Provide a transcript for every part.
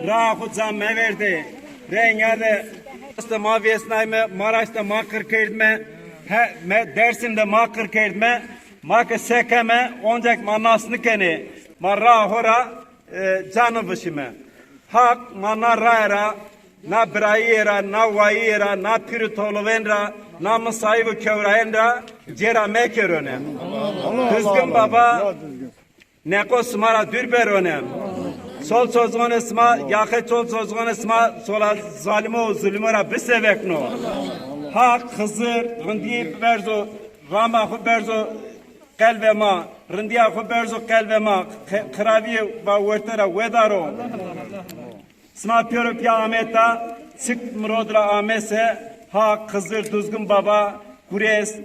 Rahu zamme verdi. Rengerde maviyesnayme Maraş'ta makır kerdme Dersim'de makır kerdme makı sekeme oncak manasını keni marra hora canı vışime hak mana rayra na brayera na vayera na piritolovenra na masayı kevrayenra cera mekerone düzgün baba neko smara dürberone sol sozgon isma yakı sol sozgon isma sola zalimo zulmora bisevekno hak Hızır rındi berzo rama khu berzo kalbema rındiya khu berzo kalbema kravi va vertera vedaro sma piyoruk ya ameta sık mrodra amese hak Hızır düzgün baba kures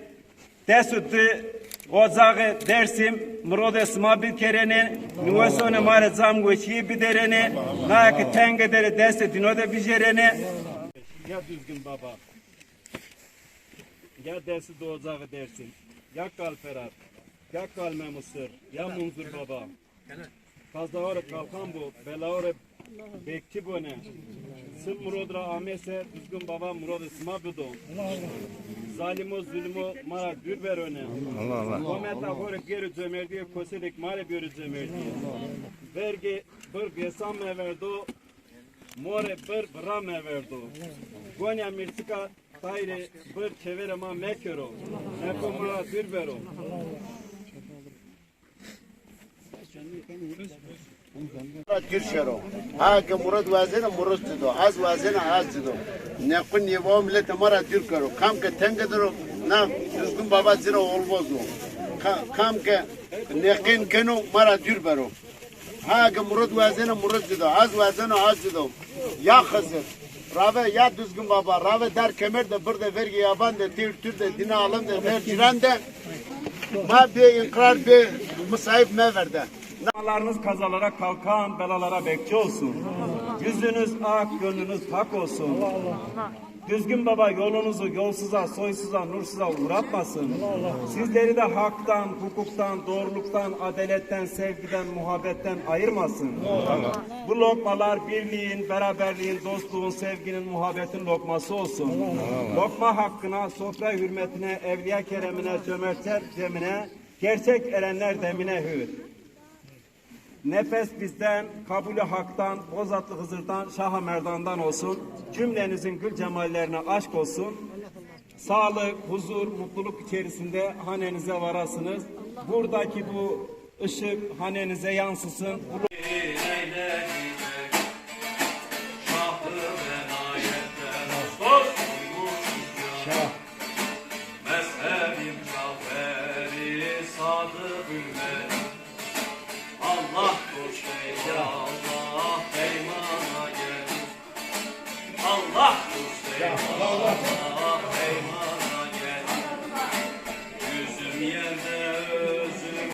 desüttü ozağı Dersim mrodes mabil kerene nüvesone mare zam goçi biderene nayak tengedere deste dinode bijerene ya düzgün baba ya dersi doğacağı dersin ya kalferat ya kalme mısır ya munzur baba kazdavara kalkan bu belavara bekçi bu ne sırf murodra amese düzgün baba murod isma bido zalimo zulmo mara dürber öne kometa hore geri cömerdiye koselik mare börü cömerdiye vergi bir gesam verdo more bir bram verdo gonya mirtika tayre bir çevere ma mekero eko mara dürbero Kirşero. Ha ki murad vazene murad dido, az vazene az dido. Ne kun yevo millet mara Türkero. Kam ke tengedero na düzgün baba zira olmazdı. Kam ke nekin kenu mara dürbero. Ha ki murad vazene murad dido, az vazene az dido. Ya Hızır. Rave ya düzgün baba, rave der kemer de burada vergi yaban de tür de dina alım de merciran de ma be inkrar be musayip me verde. Allah'ınız kazalara kalkan, belalara bekçi olsun. Yüzünüz ak, gönlünüz hak olsun. Düzgün baba yolunuzu yolsuza, soysuza, nursuza uğratmasın. Sizleri de haktan, hukuktan, doğruluktan, adaletten, sevgiden, muhabbetten ayırmasın. Bu lokmalar birliğin, beraberliğin, dostluğun, sevginin, muhabbetin lokması olsun. Lokma hakkına, sofra hürmetine, evliya keremine, cömertler cemine, gerçek erenler demine hür. Nefes bizden, kabulü haktan, Bozatlı Hızır'dan, Şah-ı Merdan'dan olsun. Cümlenizin gül cemallerine aşk olsun. Sağlık, huzur, mutluluk içerisinde hanenize varasınız. Buradaki bu ışık hanenize yansısın. Mezhebim Caferi Sadık Ümmet Allah dost eyle